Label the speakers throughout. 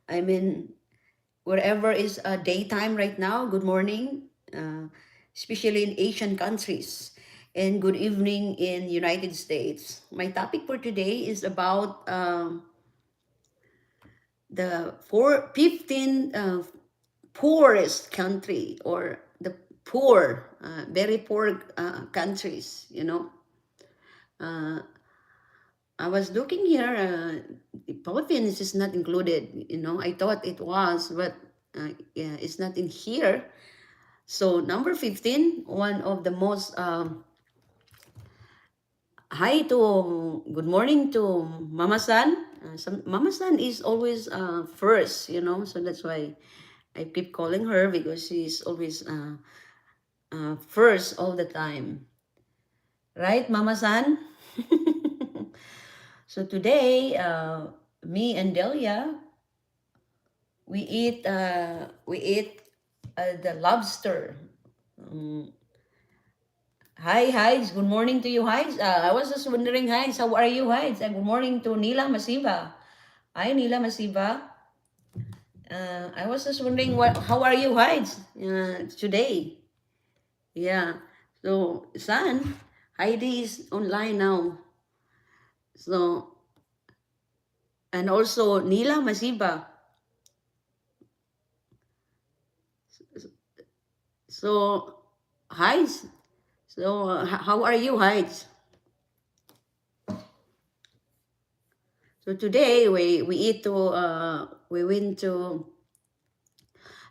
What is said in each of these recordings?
Speaker 1: I mean, wherever is daytime right now, good morning, especially in Asian countries, and good evening in United States. My topic for today is about the 15 poorest country, or the poor, very poor countries, Uh, I was looking here, the Philippines is not included, I thought it was, but yeah, it's not in here. So number 15, one of the most, good morning to Mama San. Mama San is always first, so that's why I keep calling her, because she's always first all the time. Right, Mama San? So today, me and Delia, we eat the lobster. Um, Hi, Hides. Good morning to you, Hides. I was just wondering, Hides, how are you, Hides? Good morning to Nila Masiba. Hi, Nila Masiba. I was just wondering, how are you, Hides, today? Yeah. So, San, Heidi is online now. So, and also Nila Masiba. So, Hides. So, how are you, Hides? So today we went to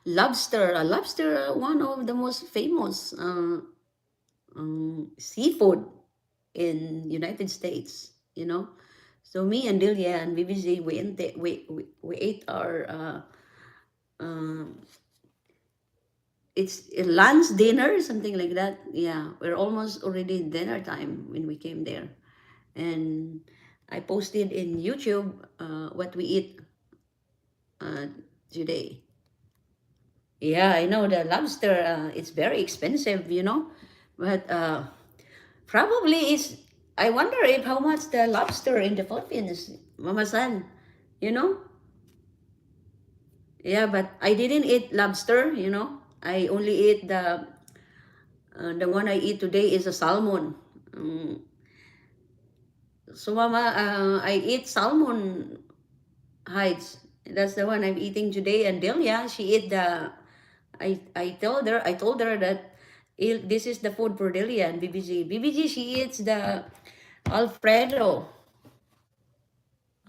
Speaker 1: lobster. Lobster, one of the most famous seafood in United States. So me and Delia and BBC, we ate our it's a lunch, dinner, something like that. Yeah, we're almost already dinner time when we came there, and I posted in YouTube what we eat uh, today. Yeah, I know the lobster. It's very expensive, but probably is. I wonder if how much the lobster in the Philippines, Mama San. You know? Yeah, but I didn't eat lobster. I only eat the one I eat today is a salmon. Um, so Mama, I eat salmon hides. That's the one I'm eating today. And Delia, she ate the. I told her that this is the food for Delia and BBG. BBG, she eats the Alfredo.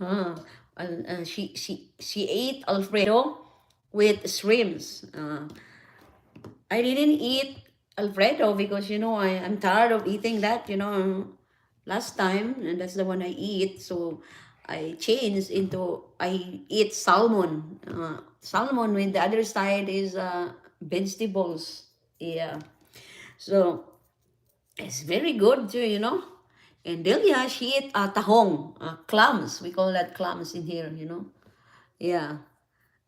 Speaker 1: Uh, and she ate Alfredo with shrimps. I didn't eat Alfredo because I'm tired of eating that. Last time, and that's the one I eat. So I changed into I eat salmon. Salmon with the other side is vegetables. Yeah. So it's very good too. And Delia, she eat tahong, clams. We call that clams in here. Yeah.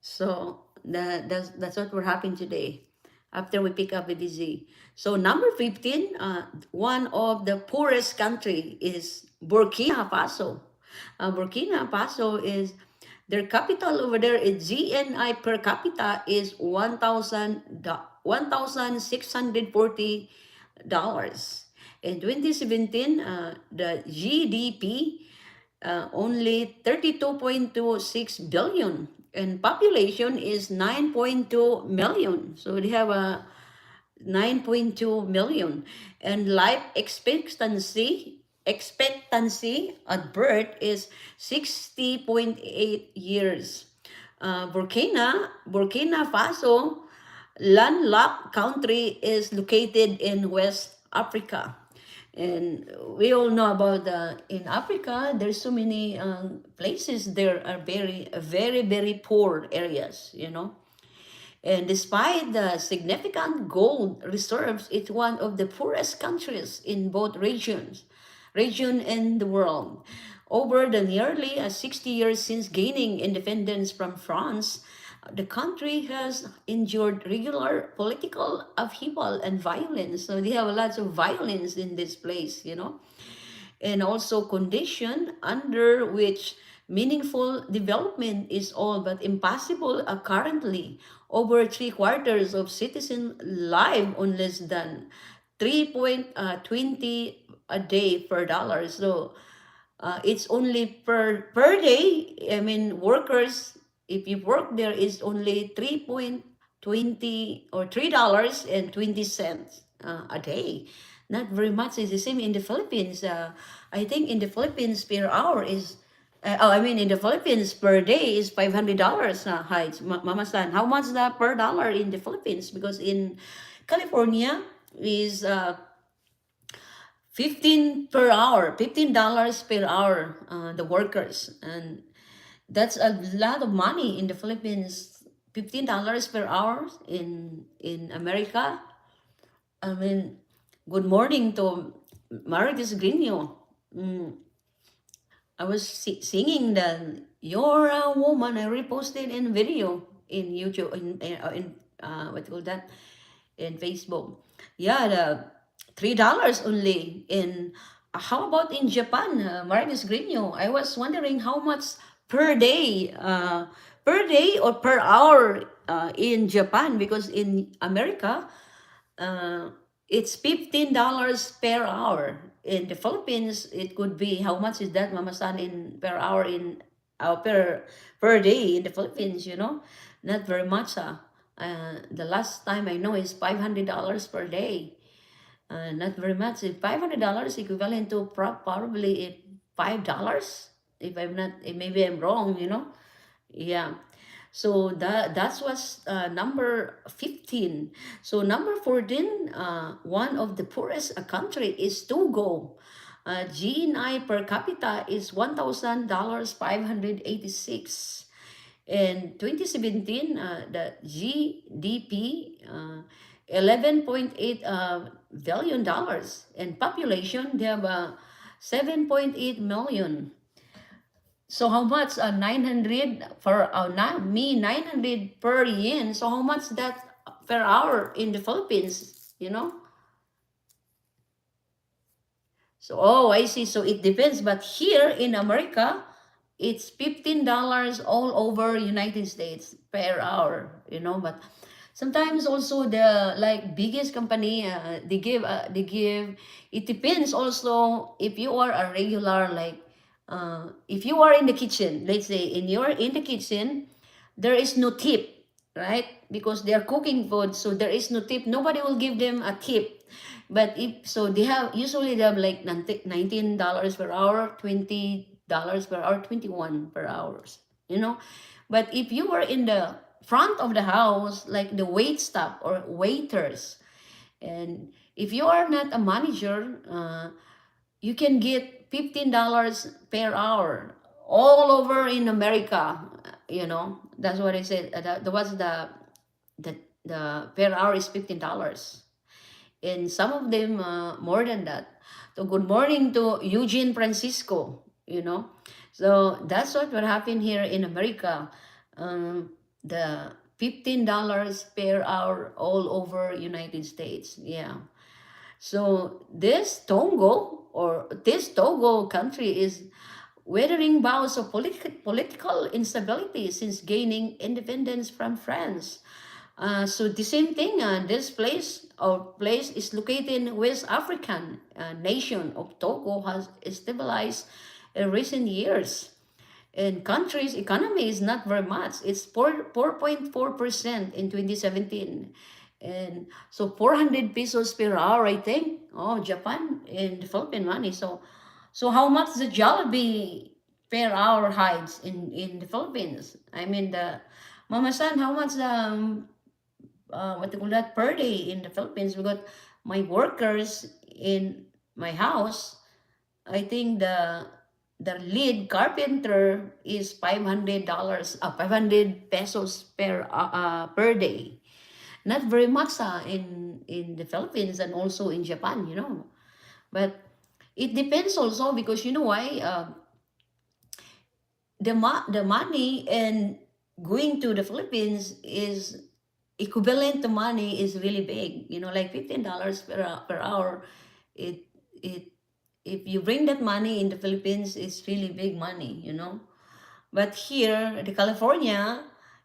Speaker 1: So that's what we're having today after we pick up the BBZ. So number 15, one of the poorest country is Burkina Faso. Burkina Faso is their capital over there is GNI per capita is 1,640 dollars. In 2017, the GDP only 32.26 billion, and population is 9.2 million. So they have a 9.2 million, and life expectancy at birth is 60.8 years. Burkina Faso, landlocked country, is located in West Africa. And we all know about in Africa, there's so many places there are very, very poor areas. And despite the significant gold reserves, it's one of the poorest countries in both region and the world. Over the nearly 60 years since gaining independence from France, the country has endured regular political upheaval and violence. So they have lots of violence in this place, and also condition under which Meaningful development is all but impossible currently. Over three quarters of citizens live on less than 3.20 a day per dollar. So it's only per day. I mean, workers, if you work there, is only 3.20 or $3.20 a day. Not very much. It's the same in the Philippines. I think in the Philippines per hour is, I mean, in the Philippines per day is $500. Heights, Mama San. How much that per dollar in the Philippines? Because in California is 15 per hour, $15 per hour, the workers. And that's a lot of money in the Philippines. $15 per hour in America. I mean, good morning to Marites Grino. I was singing the "You're a Woman." I reposted in video in YouTube in what you call that, in Facebook. Yeah, the $3 only. In how about in Japan, Marcus Grino? I was wondering how much per day or per hour in Japan, because in America uh, it's $15 per hour. In the Philippines, it could be, how much is that, Mama San, in per hour in per day in the Philippines? Not very much. The last time I know is $500 per day. Not very much. $500 equivalent to probably $5. If I'm not, maybe I'm wrong. Yeah. So that was number 15. So number 14, one of the poorest country is Togo. GNI per capita is $1,000, 586. In 2017, the GDP, $11.8 billion dollars, and population they have 7.8 million. So how much? 900 for me, 900 per yen. So how much that per hour in the Philippines? So, oh, I see. So it depends. But here in America, it's $15 all over United States per hour. But sometimes also the like biggest company, they give. It depends also if you are a regular, like if you are in the kitchen. Let's say you're in the kitchen, there is no tip, right? Because they are cooking food, so there is no tip. Nobody will give them a tip. But if so, they have like $19 per hour, $20 per hour, 21 per hours. But if you were in the front of the house, like the wait staff or waiters, and if you are not a manager, you can get $15 per hour all over in America. That's what I said. That was the per hour is $15, and some of them more than that. So good morning to Eugene Francisco. So that's what will happen here in America. The $15 per hour all over United States. Yeah. So this Togo country is weathering bouts of political instability since gaining independence from France. So the same thing, this place is located in West African nation of Togo, has stabilized in recent years. And country's economy is not very much. It's 4.4% in 2017. And so 400 pesos per hour, I think. Oh, Japan and the Philippine money. So how much the Jollibee per hour hides in the Philippines? I mean, the Mama San, how much what they call that, per day in the Philippines? Because my workers in my house, I think the lead carpenter is $500, 500 pesos per day. Not very much in the Philippines and also in Japan. But it depends also, because you know why, the money and going to the Philippines is equivalent to money is really big. Like $15 per hour. It if you bring that money in the Philippines, it's really big money. But here, the California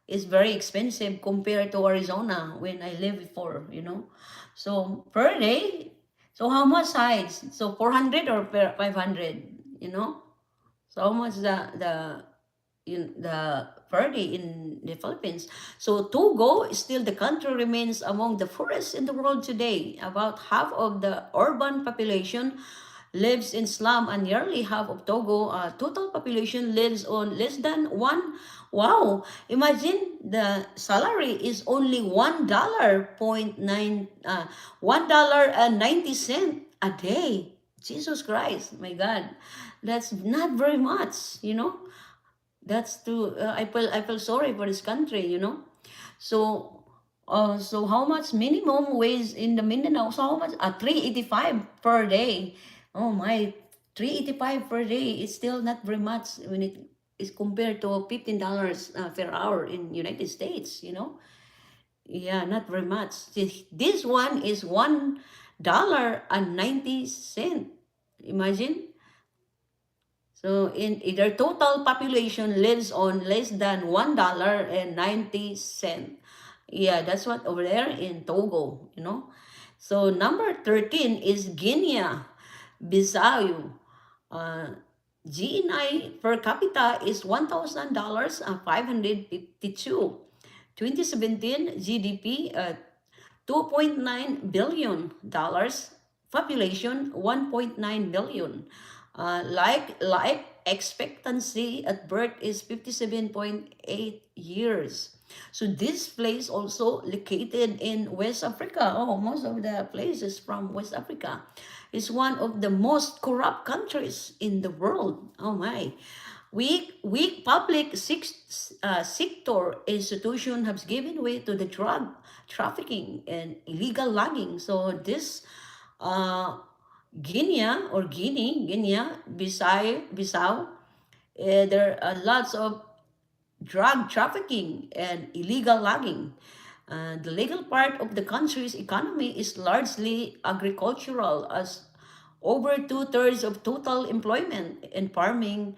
Speaker 1: is very expensive compared to Arizona when I lived before, you know. So per day, so how much sides? So 400 or per 500, you know? So how much the per day in the Philippines? So Togo, still the country remains among the poorest in the world today. About half of the urban population lives in slum, and nearly half of Togo total population lives on less than one. Wow! Imagine the salary is only $1.90 a day. Jesus Christ, my God, that's not very much, you know. That's too. I feel sorry for this country, you know. So, so how much minimum wage in the Mindanao? So how much? 385 per day. Oh my, 385 per day is still not very much when it is compared to $15 per hour in United States. You know, yeah, not very much. This one is $1.90. Imagine. So in their total population lives on less than $1.90. Yeah, that's what over there in Togo, you know. So number 13 is Guinea Bissau. Uh, GNI per capita is $1,000 552. 2017 GDP 2.9 billion dollars, population 1.9 billion. Life expectancy at birth is 57.8 years. So this place also located in West Africa. Oh, most of the places from West Africa is one of the most corrupt countries in the world. Oh my. Weak public sector institution has given way to the drug trafficking and illegal logging. So this uh, Guinea Bissau, there are lots of drug trafficking and illegal logging. The legal part of the country's economy is largely agricultural, as over two-thirds of total employment in farming.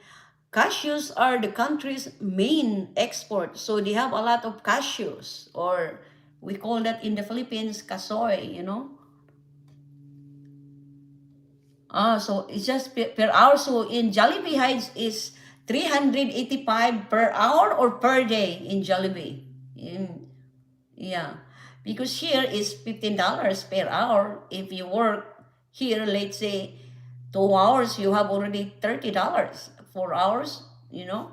Speaker 1: Cashews are the country's main export. So they have a lot of cashews, or we call that in the Philippines, kasoy, you know. So it's just per hour. So in Jollibee Heights is 385 per hour or per day in Jollibee. Yeah, because here is $15 per hour. If you work here, let's say 2 hours, you have already $30. 4 hours, you know.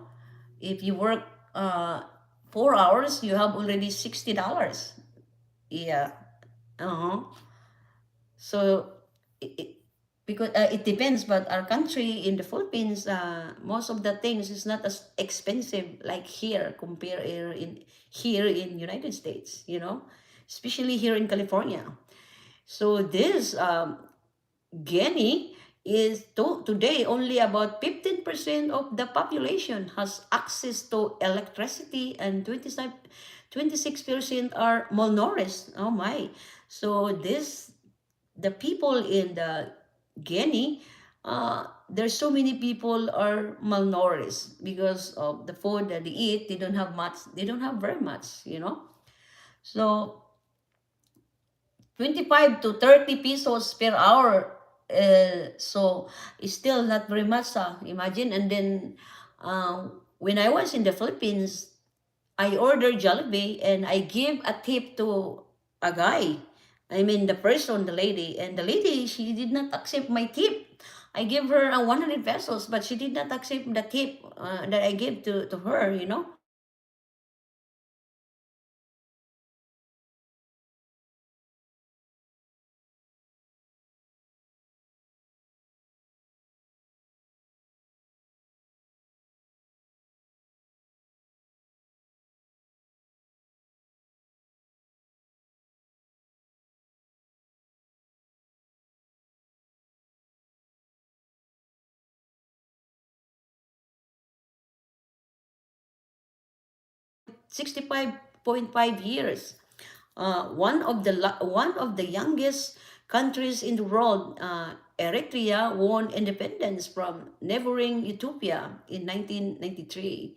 Speaker 1: If you work 4 hours, you have already $60. Yeah. Uh-huh. So it, because it depends, but our country in the Philippines, most of the things is not as expensive like here compared here in United States, you know, especially here in California. So this Guinea is today only about 15% of the population has access to electricity, and 26% are malnourished. Oh my. So this the people in the Guinea, there's so many people are malnourished because of the food that they eat. They don't have much. They don't have very much, you know. So 25 to 30 pesos per hour. So it's still not very much. Imagine. And then when I was in the Philippines, I ordered Jollibee and I give a tip to a guy. I mean the person, the lady. And the lady, she did not accept my tip. I gave her 100 pesos, but she did not accept the tip that I gave to her, you know. $65.5 years. One of the youngest countries in the world. Eritrea won independence from neighboring Ethiopia in 1993.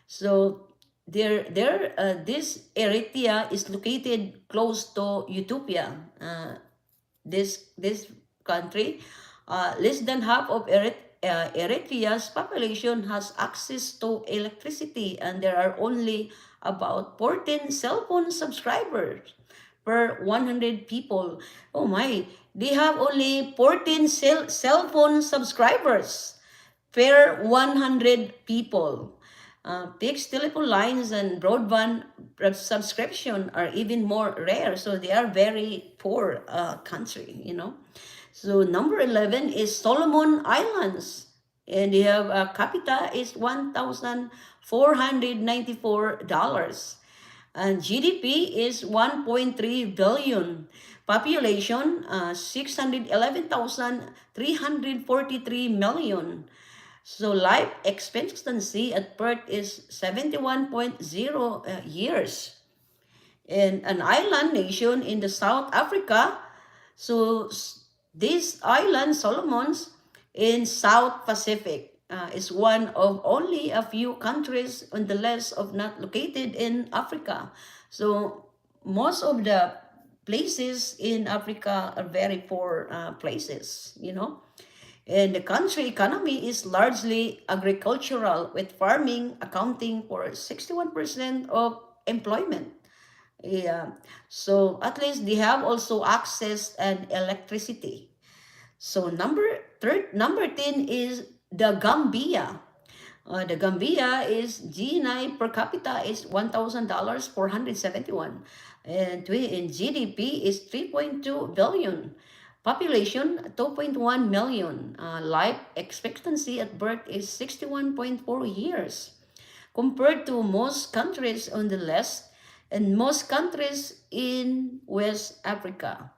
Speaker 1: So this Eritrea is located close to Ethiopia. This country, less than half of Eritrea's population has access to electricity, and there are only about 14 cell phone subscribers per 100 people. Oh my, they have only 14 cell phone subscribers per 100 people. Fixed telephone lines and broadband subscription are even more rare, so they are very poor country, you know. So number 11 is Solomon Islands, and they have a capita is $1,494, and GDP is 1.3 billion. Population 611,343 million. So life expectancy at birth is 71.0 years. In an island nation in the South Africa, so this island, Solomons, in South Pacific, is one of only a few countries on the list of not located in Africa. So most of the places in Africa are very poor places, you know. And the country economy is largely agricultural, with farming accounting for 61% of employment. Yeah. So at least they have also access and electricity. So number 10 is the Gambia. The Gambia is GNI per capita is $1,000, 471, and in GDP is 3.2 billion. Population 2.1 million. Life expectancy at birth is 61.4 years, compared to most countries on the list and most countries in West Africa.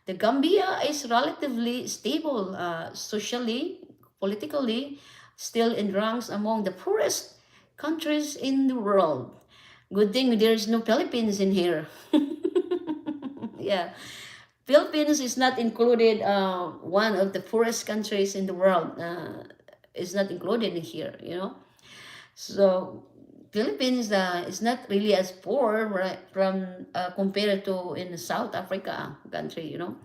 Speaker 1: The Gambia is relatively stable socially, politically, still in ranks among the poorest countries in the world. Good thing there's no Philippines in here. Yeah. Philippines is not included, one of the poorest countries in the world. Is not included in here, you know. So Philippines is not really as poor, right, from compared to in South Africa country, you know.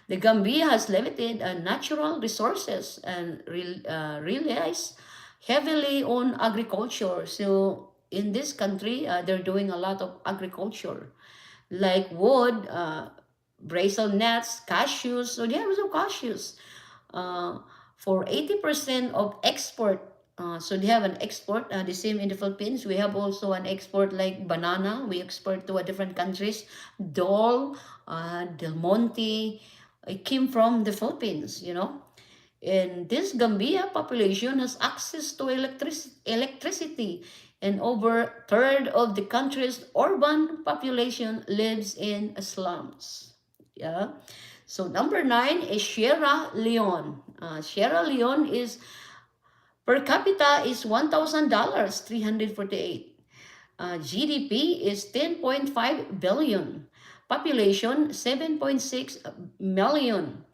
Speaker 1: The Gambia has limited natural resources and relies heavily on agriculture. So in this country, they're doing a lot of agriculture, like wood, brazil nuts, cashews. So they have some cashews. Uh, for 80% of export, so they have an export, the same in the Philippines. We have also an export like banana. We export to a different countries. Dole, Del Monte, it came from the Philippines, you know. And this Gambia population has access to electricity, and over third of the country's urban population lives in slums. Yeah. So number 9 is Sierra Leone. Sierra Leone is per capita is $1,000, 348. GDP is 10.5 billion. Population 7.6 million.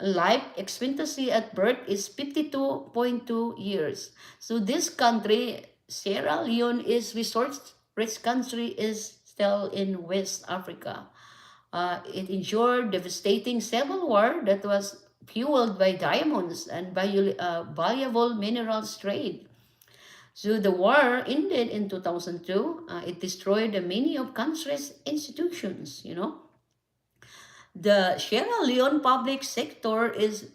Speaker 1: Life expectancy at birth is 52.2 years. So this country, Sierra Leone, is resource-rich country, is still in West Africa. It endured devastating civil war that was fueled by diamonds and valuable minerals trade. So the war ended in 2002. It destroyed many of country's institutions, you know. The Sierra Leone public sector is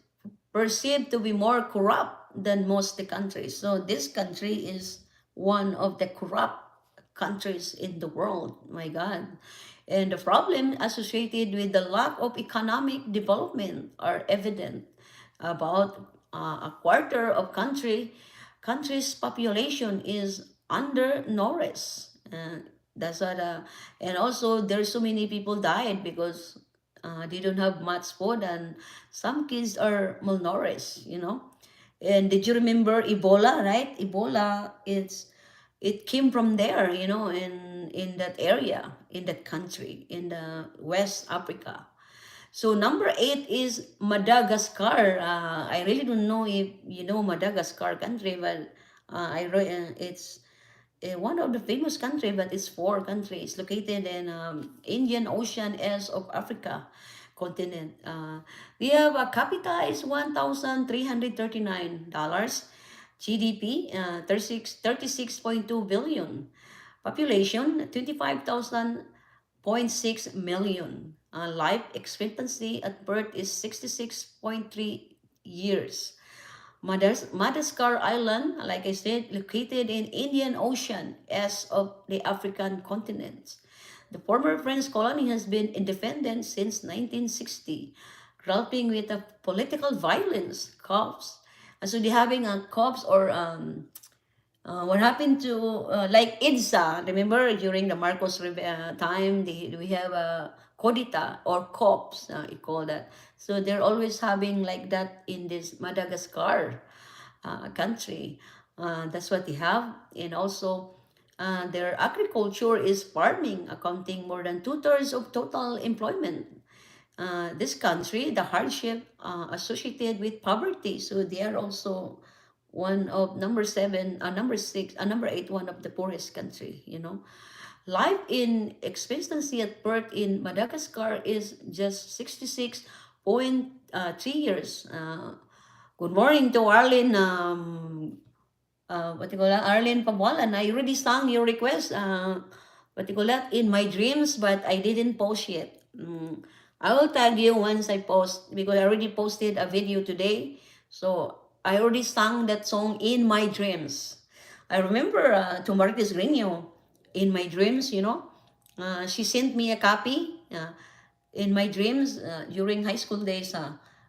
Speaker 1: perceived to be more corrupt than most the countries. So this country is one of the corrupt countries in the world. My God. And the problem associated with the lack of economic development are evident. About a quarter of country's population is undernourished. That's what, and also there's so many people died because they don't have much food, and some kids are malnourished, you know. And did you remember Ebola, right? Ebola, it came from there, you know, in that area, in that country, in the West Africa. So number 8 is Madagascar. I really don't know if you know Madagascar country, but it's one of the famous country, but it's four countries located in Indian Ocean as of Africa continent. We have a capita is $1,339. GDP 36.2 billion. Population 25,000.6 million. Life expectancy at birth is 66.3 years. Madagascar Island, like I said, located in Indian Ocean as of the African continent. The former French colony has been independent since 1960, grappling with a political violence, coups. And so they're having a coups or what happened to like IDSA? Remember during the Marcos time, we have a Codita or COPS, you call that. So they're always having like that in this Madagascar country. That's what they have. And also, their agriculture is farming, accounting more than two-thirds of total employment. This country, the hardship associated with poverty. So they are also one of number 7, number 6, number 8, one of the poorest country, you know. Life in expectancy at birth in Madagascar is just 66.3 years. Good morning to Arlene, what you call that, Arlene Pabualan. I already sang your request, what you call that, in my dreams, but I didn't post yet. I will tag you once I post, because I already posted a video today. So I already sang that song in my dreams. I remember to Martis Grino, in my dreams, you know, she sent me a copy in my dreams during high school days.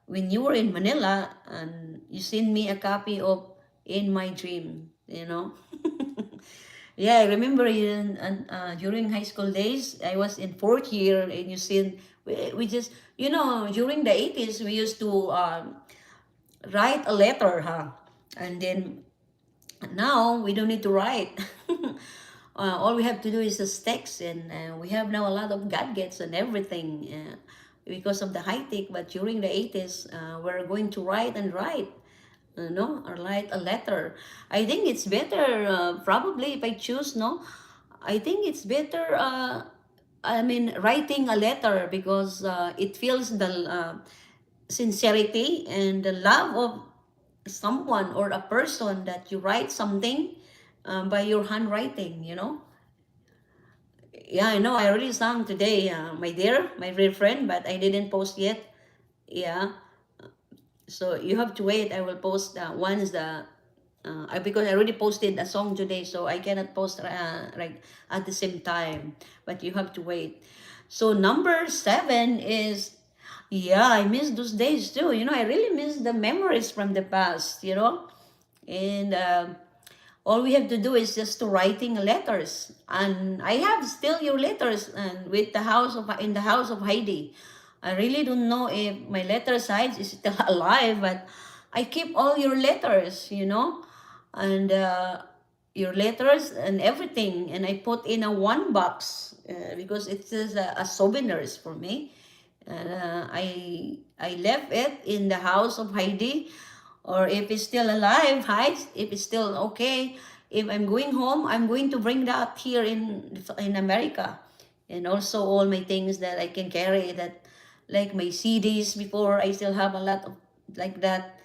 Speaker 1: When you were in Manila, and you sent me a copy of In My Dream, you know. Yeah, I remember during high school days, I was in fourth year, and you sent, we just, you know, during the 80s, we used to write a letter, huh? And then now we don't need to write. All we have to do is just text, and we have now a lot of gadgets and everything because of the high tech. But during the 80s, we're going to write and write, no, or write a letter. I think it's better, probably if I choose, no, I think it's better. I mean, writing a letter, because it feels the sincerity and the love of someone or a person, that you write something by your handwriting, you know. Yeah, I know, I already sang today, my dear friend, but I didn't post yet. Yeah, so you have to wait. I will post once the because I already posted a song today, so I cannot post right at the same time, but you have to wait. So number 7 is, yeah, I miss those days too, you know. I really miss the memories from the past, you know. And all we have to do is just to writing letters, and I have still your letters, and with the house of in the house of Heidi. I really don't know if my letter size is still alive, but I keep all your letters, you know, and your letters and everything, and I put in a one box because it is a souvenirs for me. And I left it in the house of Heidi, or if it's still alive, Heidi, if it's still okay. If I'm going home, I'm going to bring that here in America, and also all my things that I can carry, that like my CDs before. I still have a lot of like that,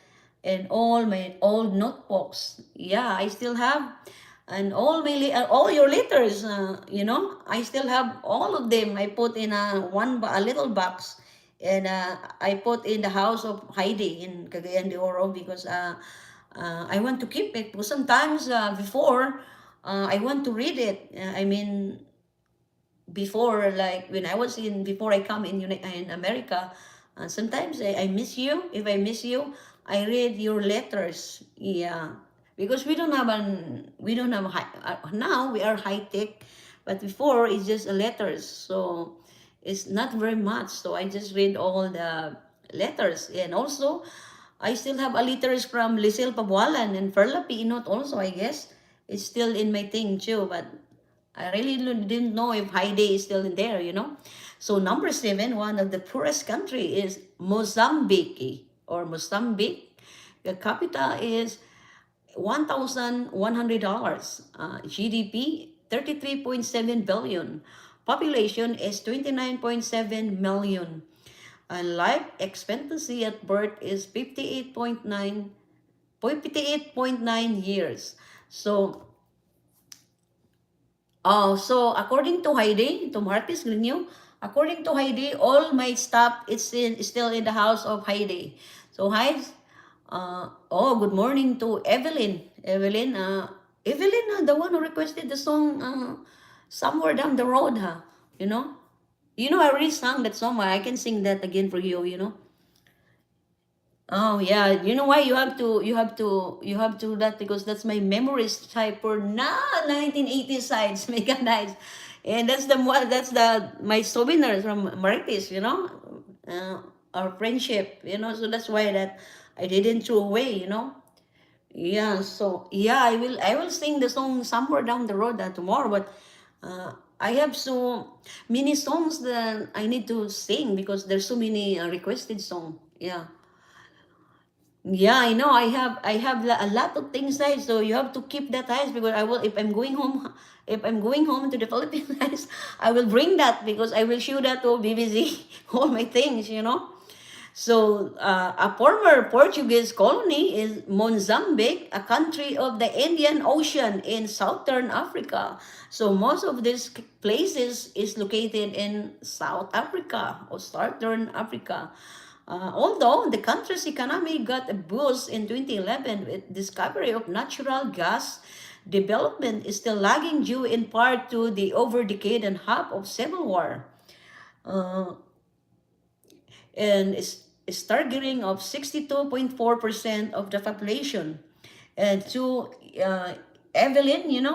Speaker 1: and all my old notebooks. Yeah, I still have, and all your letters. You know, I still have all of them. I put in a little box, and I put in the house of Heidi in Cagayan de Oro, because I want to keep it. Because sometimes before, I want to read it. I mean, before, like when I was before I come in America, sometimes I miss you. If I miss you, I read your letters. Yeah, because we don't have now we are high tech, but before it's just letters, so it's not very much. So I just read all the letters, and also I still have a letters from Lisel Pabualan and Perla Pinot also. I guess it's still in my thing too, but I really didn't know if Haiti is still in there, you know. So number seven, one of the poorest country is Mozambique or Mozambique. The capital is $1,100. GDP 33.7 billion. Population is 29.7 million. And life expectancy at birth is 58.9 years. So so according to Heidi, to Marcus Grigno, according to Heidi, all my stuff is still in the house of Heidi. So Heidi, good morning to Evelyn. Evelyn, the one who requested the song somewhere down the road, huh? You know, I already sang that song. I can sing that again for you. You know. Oh yeah, you know why you have to do that because that's my memories type for 1980 sides, mega nice, and that's the my souvenirs from Martis, our friendship, so that's why that I didn't throw away, Yeah, so yeah, I will sing the song somewhere down the road tomorrow, but I have so many songs that I need to sing because there's so many requested song. Yeah. Yeah, I know. I have a lot of things guys, so you have to keep that eyes because I will if I'm going home to the Philippines guys, I will bring that because I will show that to BBC all my things. So a former Portuguese colony is Mozambique, a country of the Indian Ocean in southern Africa. So most of these places is located in South Africa or southern Africa. Although the country's economy got a boost in 2011 with discovery of natural gas, development is still lagging due in part to the over decade and half of civil war. Uh, and is targeting of 62.4% of the population. And to Evelyn,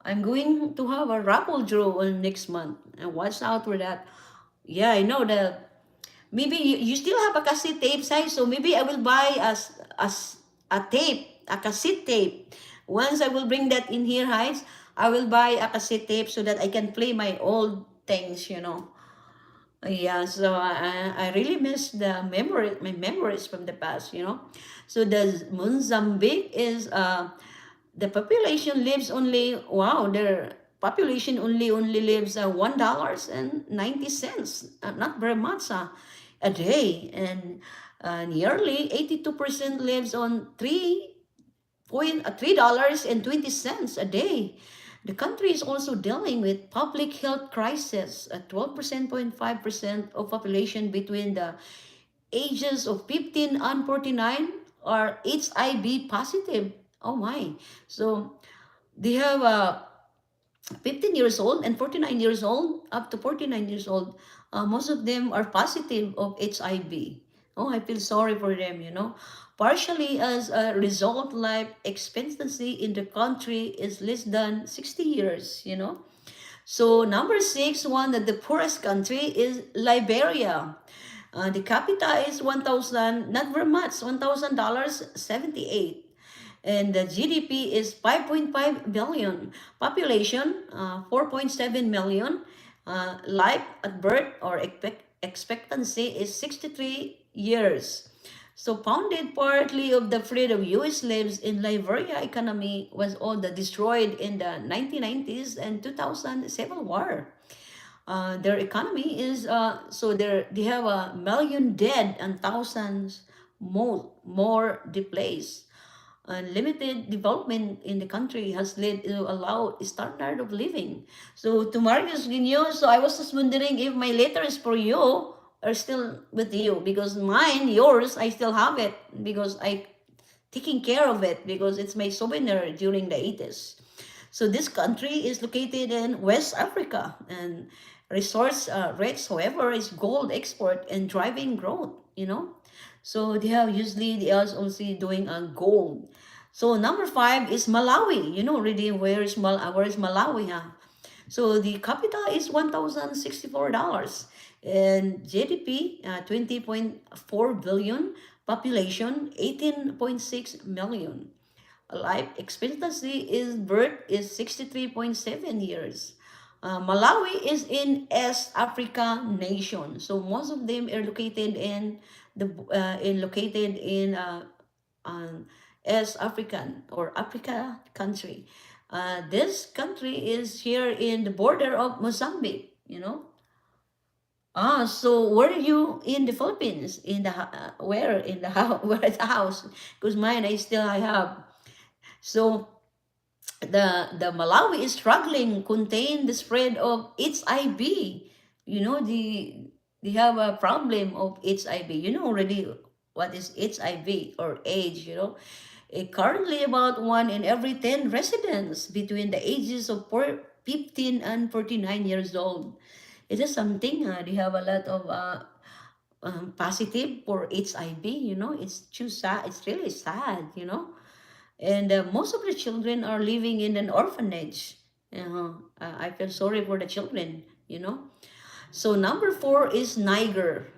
Speaker 1: I'm going to have a raffle draw on next month. And watch out for that. Yeah, I know that. Maybe you still have a cassette tape size, so maybe I will buy a tape, a cassette tape. Once I will bring that in here, guys, I will buy a cassette tape so that I can play my old things. Yeah, so I really miss my memories from the past. So the Mozambique is the population lives only their population only lives $1.90, not very much a day, and nearly 82% lives on $3.20 a day. The country is also dealing with public health crisis. At 12.5% of population between the ages of 15 and 49 are HIV positive. Oh my! So they have 15 years old and 49 years old, up to 49 years old, most of them are positive of HIV. Oh, I feel sorry for them. Partially as a result, life expectancy in the country is less than 60 years. So number six, one of the poorest country is Liberia. The capita is 1,000, not very much, $1,000, 78. And the GDP is 5.5 billion. Population, 4.7 million. Life at birth or expectancy is 63 years. So founded partly of the fleet of U.S. slaves in Liberia economy was all the destroyed in the 1990s and 2000 Civil War. Their economy is they have a million dead and thousands more displaced. Limited development in the country has led to a low standard of living. So to Marcus Guineo, so I was just wondering if my letters for you are still with you because yours, I still have it because I taking care of it because it's my souvenir during the 80s. So this country is located in West Africa and resource rich, however, is gold export and driving growth. So they are also doing gold. So number five is Malawi. Already where is Malawi? Huh? So the capital is $1,064 and GDP 20.4 billion, population 18.6 million. Life expectancy is birth is 63.7 years. Malawi is in East Africa nation, so most of them are located in um, East African or Africa country. This country is here in the border of Mozambique. So where are you in the Philippines? Where in the house? Where is the house? Because mine, I have. So the Malawi is struggling contain the spread of HIV. They have a problem of HIV. You know already what is HIV or AIDS. Currently about 1 in every 10 residents between the ages of 15 and 49 years old. It is something. They have a lot of positive for HIV. It's too sad. It's really sad. And most of the children are living in an orphanage. I feel sorry for the children. So number 4 is Niger.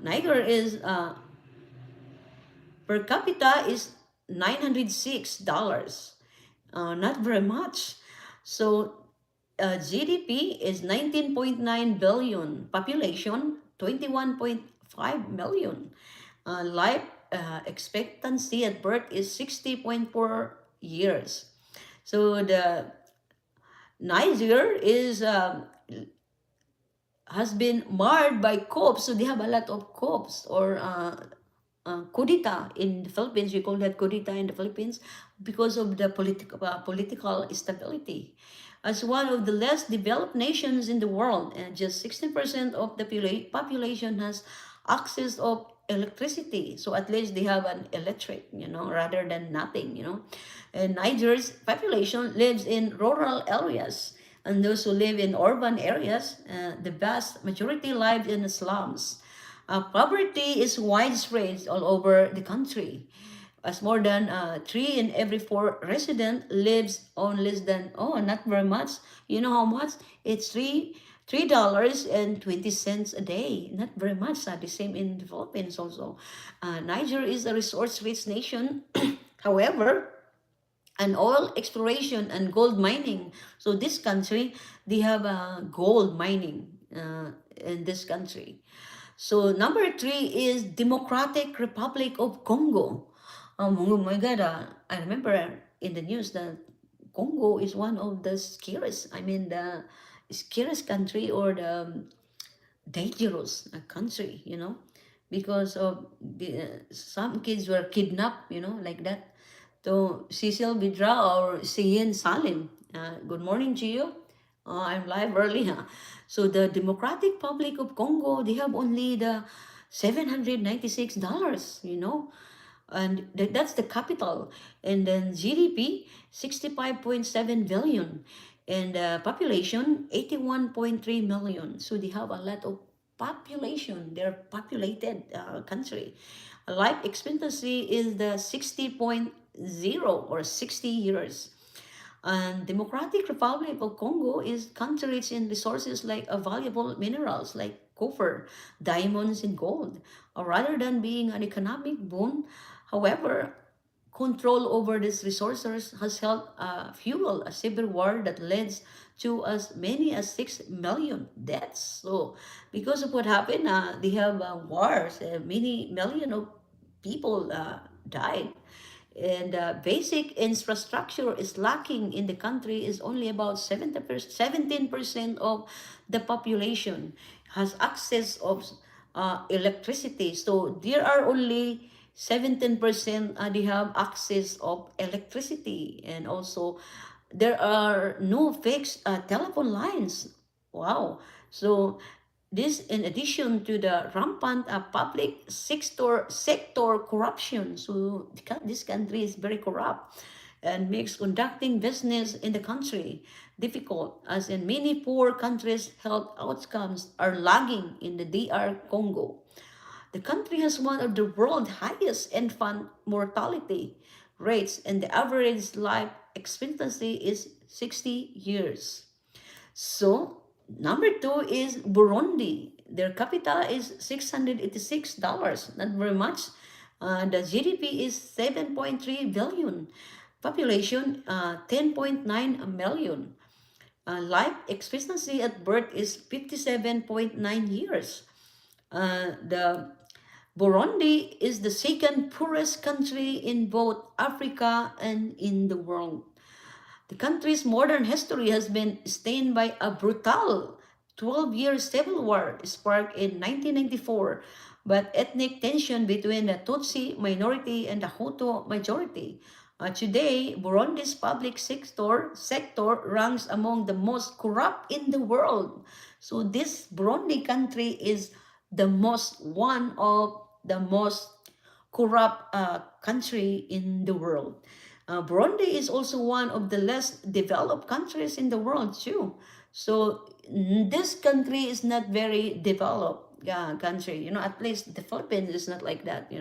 Speaker 1: Niger is per capita is $906. Not very much. So GDP is 19.9 billion. Population 21.5 million. Life expectancy at birth is 60.4 years. So the Niger has been marred by coups. So they have a lot of coups or kudita in the Philippines. We call that kudita in the Philippines because of the political instability. As one of the less developed nations in the world, and just 16% of the population has access of electricity. So at least they have an electric, rather than nothing. And Niger's population lives in rural areas, and those who live in urban areas, the vast majority live in the slums. Poverty is widespread all over the country, as more than 3 in every 4 resident lives on less than, not very much. You know how much? It's $3.20 a day. Not very much. The same in the Philippines also. Niger is a resource-rich nation. However, and oil exploration and gold mining. So this country, they have gold mining in this country. So number 3 is Democratic Republic of Congo. Oh my God, I remember in the news that Congo is one of the scariest, the scariest country or the dangerous country, because of some kids were kidnapped, like that. So Cecil Bidra or Siyin Salim, good morning to you. I'm live early. Huh? So the Democratic Republic of Congo, they have only the $796, and that's the capital. And then GDP, 65.7 billion. And population, 81.3 million. So they have a lot of population. They're populated country. Life expectancy is the 60.0 or 60 years. And Democratic Republic of Congo is country rich in resources like valuable minerals like copper, diamonds, and gold. Rather than being an economic boon, however, control over these resources has helped fuel a civil war that leads to as many as 6 million deaths. So, because of what happened, they have wars. Many million of people died, and basic infrastructure is lacking in the country. Is only about 17% of the population has access of electricity. So there are only 17% they have access of electricity, and also there are no fixed telephone lines. Wow. So this in addition to the rampant public sector corruption. So this country is very corrupt and makes conducting business in the country difficult, as in many poor countries health outcomes are lagging in the DR Congo. The country has one of the world's highest infant mortality rates, and the average life expectancy is 60 years. So, number 2 is Burundi. Their capita is $686, not very much. The GDP is 7.3 billion. Population 10.9 million. Life expectancy at birth is 57.9 years. The Burundi is the second poorest country in both Africa and in the world. The country's modern history has been stained by a brutal 12-year civil war sparked in 1994, but ethnic tension between the Tutsi minority and the Hutu majority. Today, Burundi's public sector ranks among the most corrupt in the world. So this Burundi country is one of the most corrupt country in the world. Burundi is also one of the less developed countries in the world too. So this country is not very developed country. At least the Philippines is not like that.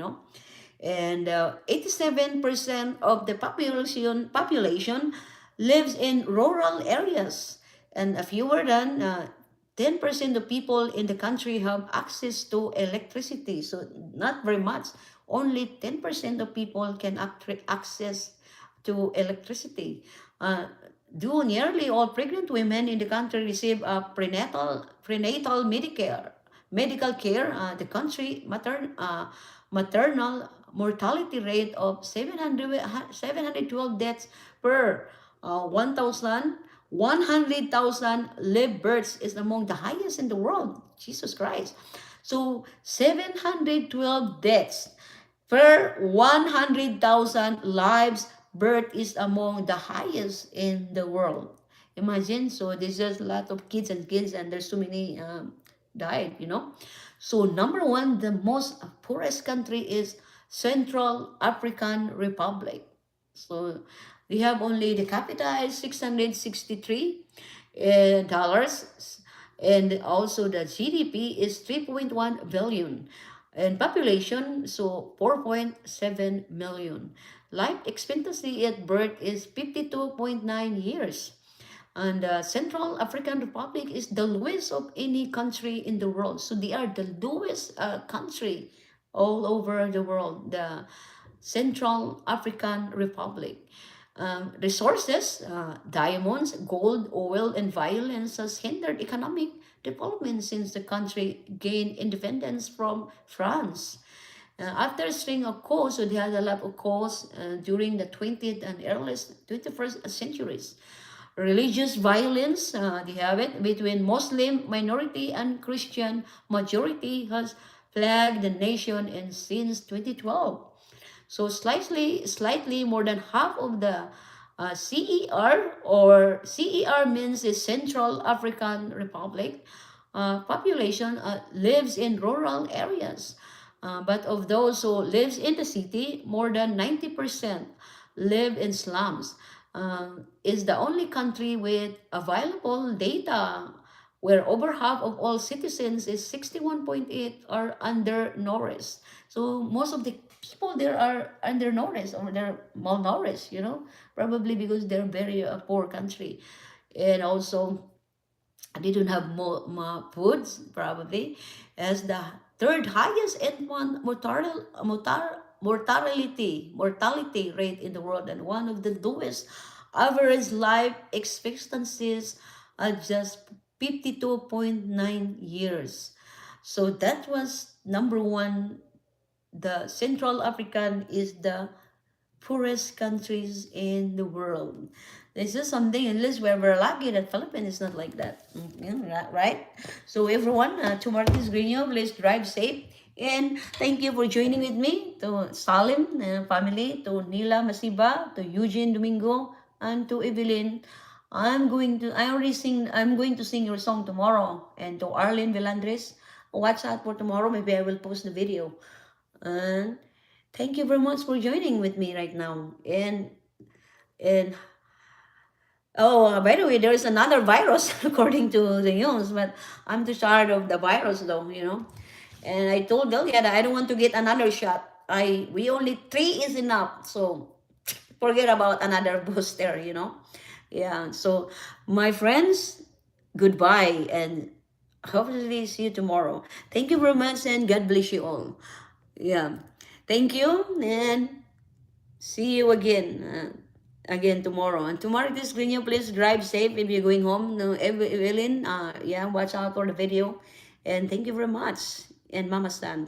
Speaker 1: And 87% of the population lives in rural areas, and fewer than 10% of people in the country have access to electricity. So not very much. Only 10% of people can access to electricity. Do nearly all pregnant women in the country receive prenatal medical care? The country maternal mortality rate of 712 deaths per 100,000 live births is among the highest in the world. Jesus Christ. So 712 deaths per 100,000 lives birth is among the highest in the world. Imagine, so there's just a lot of kids, and there's so many died. So number one, the most poorest country is Central African Republic. So we have only the capital is $663 dollars, and also the GDP is 3.1 billion, and population so 4.7 million. Life expectancy at birth is 52.9 years. And Central African Republic is the lowest of any country in the world. So they are the lowest country all over the world, the Central African Republic. Resources, diamonds, gold, oil, and violence has hindered economic development since the country gained independence from France. After a string of coups, so they had a lot of coups during the 20th and earliest 21st centuries. Religious violence, they have it, between Muslim minority and Christian majority has plagued the nation and since 2012. So slightly more than half of the CER, or CER means the Central African Republic, population lives in rural areas. But of those who lives in the city, more than 90% live in slums. Is the only country with available data where over half of all citizens is 61.8 are undernourished. So most of the people there are undernourished, or they're malnourished, probably because they're very poor country. And also they don't have more foods, probably, as the third highest infant mortality rate in the world, and one of the lowest average life expectancies at just 52.9 years. So that was number one. The Central African is the poorest countries in the world. This is something, unless we're very lucky that Philippines is not like that. Right? So everyone, to Marcus Grino, please drive safe. And thank you for joining with me, to Salim family, to Nila Masiba, to Eugene Domingo, and to Evelyn. I'm going to sing your song tomorrow. And to Arlene Velandres, watch out for tomorrow. Maybe I will post the video. And thank you very much for joining with me right now. And oh, by the way, there is another virus according to the news, but I'm too tired of the virus though. And I told Delia that I don't want to get another shot. We only 3 is enough, so forget about another booster. Yeah. So my friends, goodbye, and hopefully see you tomorrow. Thank you very much, and God bless you all. Yeah. Thank you, and see you again. again tomorrow. And tomorrow, this screen, you please drive safe if you're going home. No, Evelyn, yeah, watch out for the video. And thank you very much. And Mama Stan.